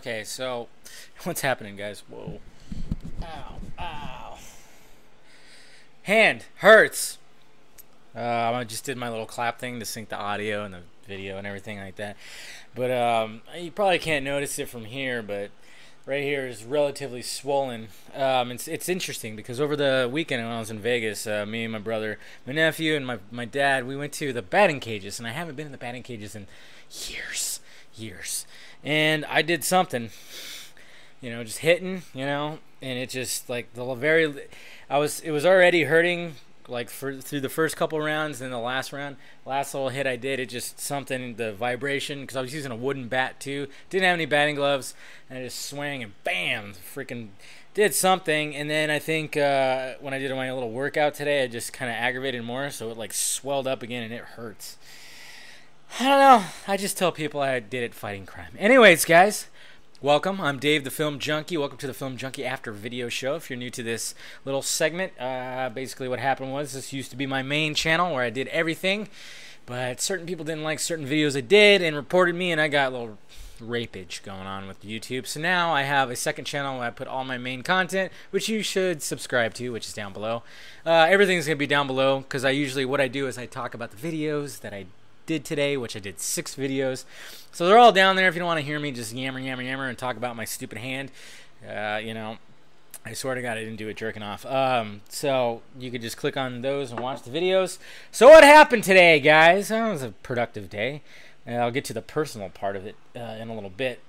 Okay, so what's happening, guys? Whoa. Ow, ow. Hand hurts. I just did my little clap thing to sync the audio and the video and everything like that. But you probably can't notice it from here, but right here is relatively swollen. It's interesting because over the weekend when I was in Vegas, me and my brother, my nephew, and my dad, we went to the batting cages, and I haven't been in the batting cages in years. And I did something, just hitting, and it just like it was already hurting like through the first couple rounds, and the last little hit I did, it just something, the vibration, because I was using a wooden bat too, didn't have any batting gloves, and I just swang and bam, freaking did something. And then I think when I did my little workout today, I just kind of aggravated more, so it like swelled up again and it hurts. I don't know, I just tell people I did it fighting crime. Anyways, guys, welcome. I'm Dave, the Film Junkie. Welcome to the Film Junkie After Video Show. If you're new to this little segment, basically what happened was this used to be my main channel where I did everything, but certain people didn't like certain videos I did and reported me, and I got a little rapage going on with YouTube. So now I have a second channel where I put all my main content, which you should subscribe to, which is down below. Everything's going to be down below because what I do is I talk about the videos that I did today, which I did 6 videos, so they're all down there if you don't want to hear me just yammer and talk about my stupid hand. I swear to God I didn't do it jerking off. So you could just click on those and watch the videos. So what happened today, guys? It was a productive day. I'll get to the personal part of it in a little bit.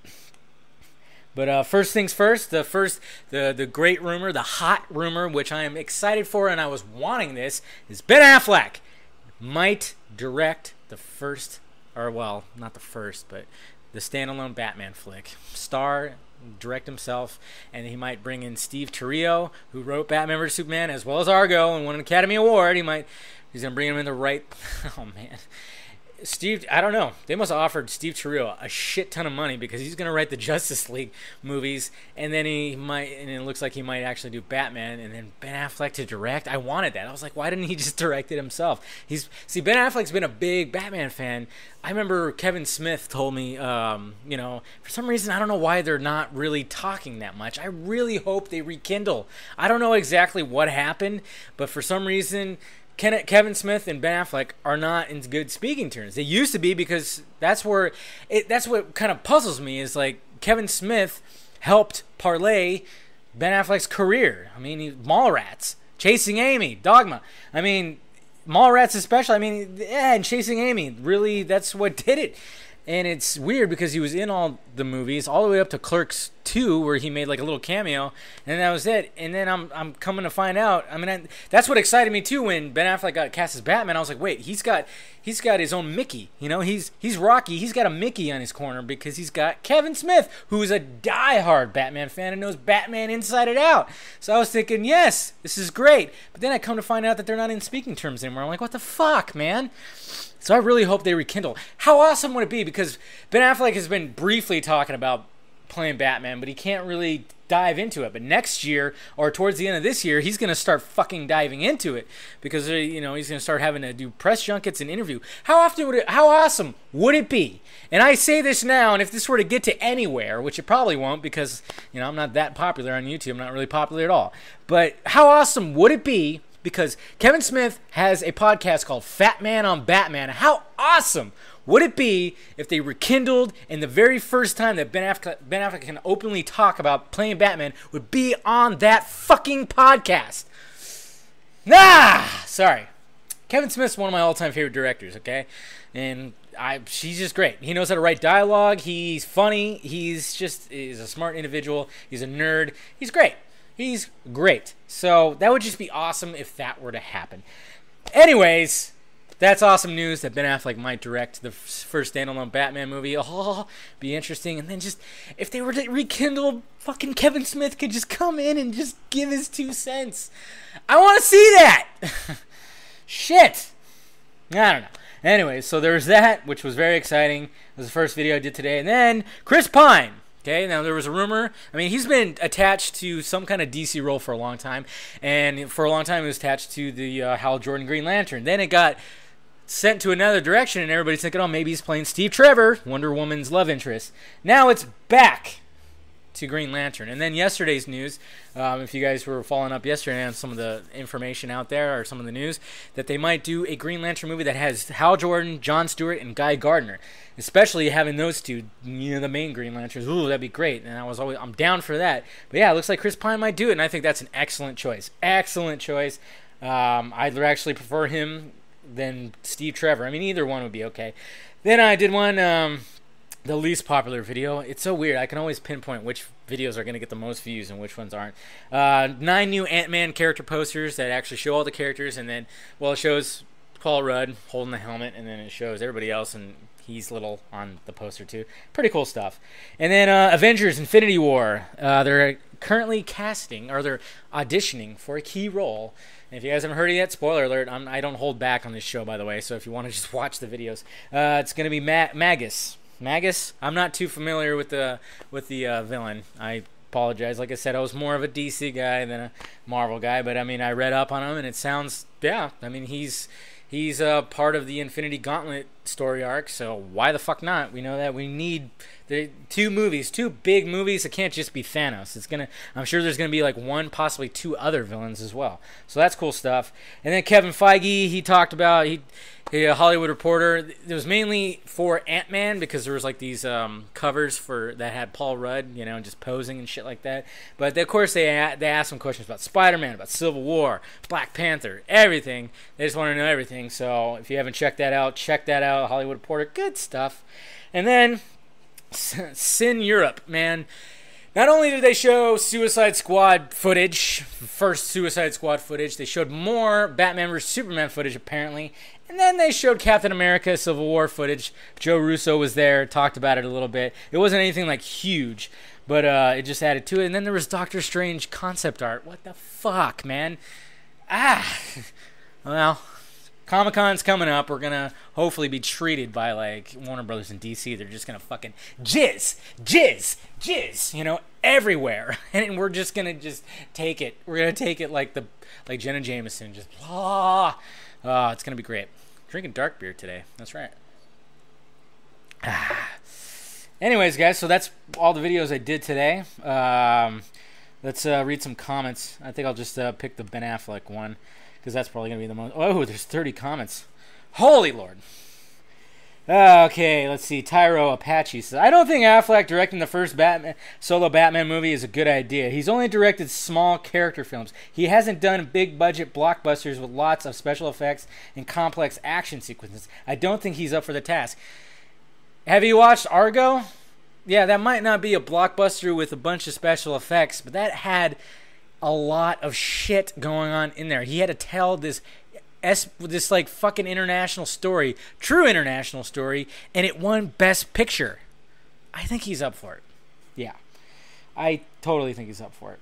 But first things first, the great rumor, the hot rumor, which I am excited for, and I was wanting this, is Ben Affleck might direct the first, or well, not the first, but the standalone Batman flick. Star, direct himself, and he might bring in Steve Trujillo, who wrote Batman vs Superman, as well as Argo, and won an Academy Award. He's gonna bring him in the right. Oh man. Steve, I don't know. They must have offered Steve Trujillo a shit ton of money because he's going to write the Justice League movies, and then it looks like he might actually do Batman, and then Ben Affleck to direct. I wanted that. I was like, why didn't he just direct it himself? Ben Affleck's been a big Batman fan. I remember Kevin Smith told me, for some reason, I don't know why they're not really talking that much. I really hope they rekindle. I don't know exactly what happened, but for some reason, Kevin Smith and Ben Affleck are not in good speaking terms. They used to be, because that's what kind of puzzles me, is like Kevin Smith helped parlay Ben Affleck's career. I mean, Mallrats, Chasing Amy, Dogma. I mean, Mallrats especially. And Chasing Amy, really, that's what did it. And it's weird because he was in all the movies, all the way up to Clerks 2, where he made like a little cameo, and that was it. And then I'm coming to find out. That's what excited me too when Ben Affleck got cast as Batman. I was like, wait, he's got his own Mickey. He's Rocky. He's got a Mickey on his corner because he's got Kevin Smith, who's a diehard Batman fan and knows Batman inside and out. So I was thinking, yes, this is great. But then I come to find out that they're not in speaking terms anymore. I'm like, what the fuck, man? So I really hope they rekindle. How awesome would it be? Because Ben Affleck has been briefly talking about playing Batman, but he can't really dive into it. But next year, or towards the end of this year, he's going to start fucking diving into it, because he's going to start having to do press junkets and interview. How awesome would it be? And I say this now, and if this were to get to anywhere, which it probably won't, because I'm not that popular on YouTube. I'm not really popular at all. But how awesome would it be? Because Kevin Smith has a podcast called Fat Man on Batman. How awesome would it be if they rekindled, and the very first time that Ben Affleck can openly talk about playing Batman would be on that fucking podcast? Sorry. Kevin Smith's one of my all-time favorite directors, okay? And she's just great. He knows how to write dialogue. He's funny. He's a smart individual. He's a nerd. He's great. He's great. So that would just be awesome if that were to happen. Anyways, that's awesome news that Ben Affleck might direct the first standalone Batman movie. Oh, be interesting. And then just, if they were to rekindle, fucking Kevin Smith could just come in and just give his 2 cents. I want to see that. Shit. I don't know. Anyways, so there's that, which was very exciting. It was the first video I did today. And then Chris Pine. Okay, now there was a rumor. He's been attached to some kind of DC role for a long time, and for a long time he was attached to the Hal Jordan Green Lantern. Then it got sent to another direction, and everybody's thinking, oh, maybe he's playing Steve Trevor, Wonder Woman's love interest. Now it's back. to Green Lantern. And then yesterday's news, if you guys were following up yesterday on some of the information out there or some of the news, that they might do a Green Lantern movie that has Hal Jordan, Jon Stewart, and Guy Gardner. Especially having those two, the main Green Lanterns. Ooh, that'd be great. And I'm down for that. But yeah, it looks like Chris Pine might do it, and I think that's an excellent choice. Excellent choice. I'd actually prefer him than Steve Trevor. I mean, either one would be okay. Then I did one, the least popular video. It's so weird. I can always pinpoint which videos are going to get the most views and which ones aren't. 9 new Ant-Man character posters that actually show all the characters, and then, well, it shows Paul Rudd holding the helmet, and then it shows everybody else, and he's little on the poster too. Pretty cool stuff. And then Avengers Infinity War. They're currently casting, or they're auditioning for a key role. And if you guys haven't heard it yet, spoiler alert, I don't hold back on this show, by the way, so if you want to just watch the videos. It's going to be Magus. Magus? I'm not too familiar with the villain. I apologize. Like I said, I was more of a DC guy than a Marvel guy, but I mean, I read up on him, and it sounds, yeah, I mean, he's part of the Infinity Gauntlet story arc, so why the fuck not? We know that we need the two big movies. It can't just be Thanos. I'm sure there's gonna be like one, possibly 2 other villains as well. So that's cool stuff. And then Kevin Feige, he talked about a Hollywood Reporter. It was mainly for Ant-Man because there was like these covers that had Paul Rudd, just posing and shit like that. But of course they asked some questions about Spider-Man, about Civil War, Black Panther, everything. They just want to know everything. So if you haven't checked that out, check that out. Hollywood Reporter, good stuff. And then Sin Europe, man. Not only did they show Suicide Squad footage, first Suicide Squad footage, they showed more Batman vs. Superman footage apparently, and then they showed Captain America Civil War footage. Joe Russo was there, talked about it a little bit. It wasn't anything like huge, but it just added to it. And then there was Doctor Strange concept art. What the fuck, man? Well, Comic-Con's coming up. We're going to hopefully be treated by, like, Warner Brothers and DC. They're just going to fucking jizz, everywhere. And we're just going to just take it. We're going to take it like Jenna Jameson. Just blah. Oh, it's going to be great. Drinking dark beer today. That's right. Anyways, guys, so that's all the videos I did today. Let's read some comments. I think I'll just pick the Ben Affleck one, because that's probably going to be the most... Oh, there's 30 comments. Holy Lord. Okay, let's see. Tyro Apache says, I don't think Affleck directing the first solo Batman movie is a good idea. He's only directed small character films. He hasn't done big-budget blockbusters with lots of special effects and complex action sequences. I don't think he's up for the task. Have you watched Argo? Yeah, that might not be a blockbuster with a bunch of special effects, but that had a lot of shit going on in there. He had to tell this like fucking international story, true international story, and it won Best Picture. I think he's up for it. Yeah, I totally think he's up for it.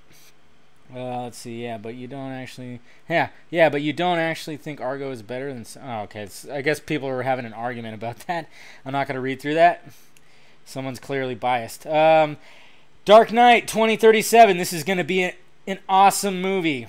Let's see. Yeah, but you don't actually. Yeah, but you don't actually think Argo is better than. Oh, okay. I guess people are having an argument about that. I'm not going to read through that. Someone's clearly biased. Dark Knight 2037. This is going to be an awesome movie.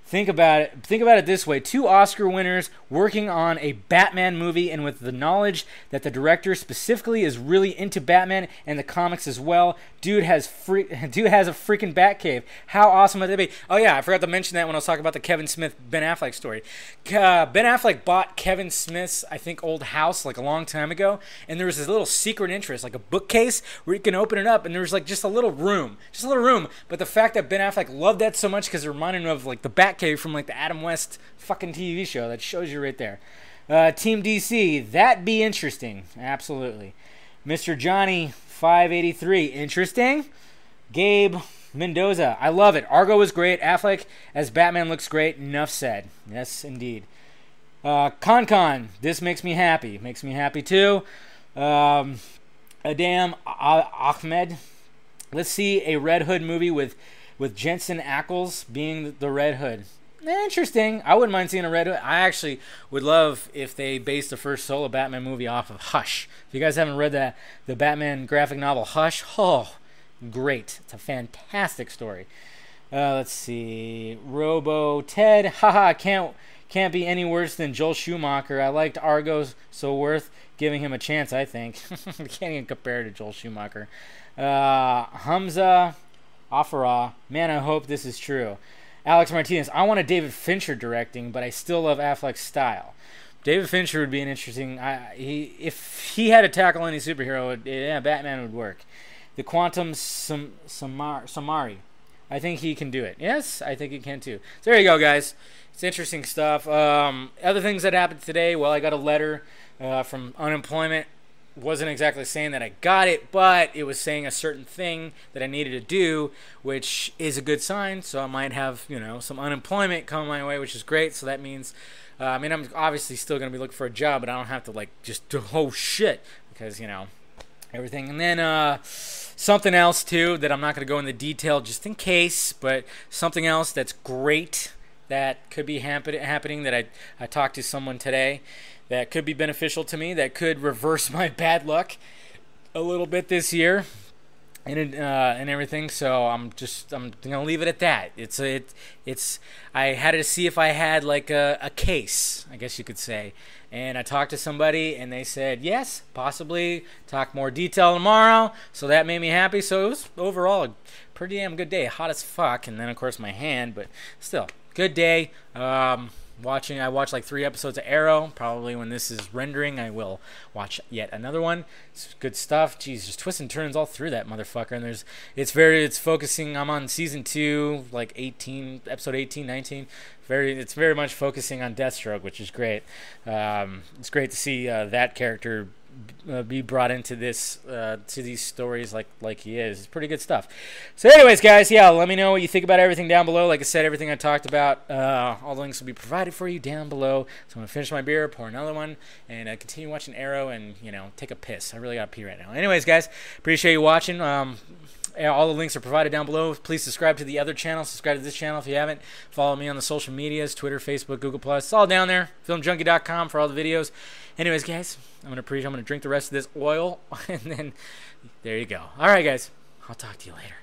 Think about it. Think about it this way. 2 Oscar winners working on a Batman movie, and with the knowledge that the director specifically is really into Batman and the comics as well. Dude has a freaking Batcave. How awesome would that be? Oh yeah, I forgot to mention that when I was talking about the Kevin Smith Ben Affleck story. Ben Affleck bought Kevin Smith's, I think, old house like a long time ago, and there was this little secret interest, like a bookcase where you can open it up, and there was like just a little room. But the fact that Ben Affleck loved that so much because it reminded him of like the Batcave from like the Adam West fucking TV show, that shows you right there. Team DC, that'd be interesting. Absolutely. Mr. Johnny 583, interesting. Gabe Mendoza, I love it. Argo was great. Affleck as Batman looks great. Enough said. Yes, indeed. Con, this makes me happy. Makes me happy too. Adam Ahmed, let's see a Red Hood movie with Jensen Ackles being the Red Hood. Interesting. I wouldn't mind seeing a Red Hood. I actually would love if they based the first solo Batman movie off of Hush. If you guys haven't read the Batman graphic novel Hush, oh, great. It's a fantastic story. Let's see. Robo Ted, haha, can't can't be any worse than Joel Schumacher. I liked Argo, so worth giving him a chance, I think. We can't even compare to Joel Schumacher. Hamza Afara, man, I hope this is true. Alex Martinez, I want a David Fincher directing, but I still love Affleck's style. David Fincher would be an interesting... if he had to tackle any superhero, yeah, Batman would work. The Quantum Samari. I think he can do it. Yes, I think he can too. So there you go, guys. It's interesting stuff. Other things that happened today, well, I got a letter from unemployment. Wasn't exactly saying that I got it, but it was saying a certain thing that I needed to do, which is a good sign. So I might have, some unemployment come my way, which is great. So that means, I'm obviously still going to be looking for a job, but I don't have to just do shit because, everything. And then something else too that I'm not going to go into detail just in case, but something else that's great that could be happening that I talked to someone today that could be beneficial to me, that could reverse my bad luck a little bit this year and everything. So I'm gonna leave it at that. I had to see if I had like a case, I guess you could say. And I talked to somebody, and they said, yes, possibly, talk more detail tomorrow. So that made me happy. So it was overall a pretty damn good day. Hot as fuck, and then, of course, my hand. But still, good day. I watched like 3 episodes of Arrow. Probably when this is rendering, I will watch yet another one. It's good stuff. Jeez, there's twists and turns all through that motherfucker. And it's focusing. I'm on season 2, like episode 18, 19. It's very much focusing on Deathstroke, which is great. It's great to see that character be brought into this to these stories like he is. It's pretty good stuff. So anyways, guys, yeah, let me know what you think about everything down below. Like I said, everything I talked about, all the links will be provided for you down below. So I'm going to finish my beer, pour another one, and continue watching Arrow and, take a piss. I really got to pee right now. Anyways, guys, appreciate you watching. All the links are provided down below. Please subscribe to the other channel. Subscribe to this channel if you haven't. Follow me on the social medias, Twitter, Facebook, Google+. It's all down there. FilmJunkie.com for all the videos. Anyways, guys, I'm gonna drink the rest of this oil, and then there you go. All right, guys. I'll talk to you later.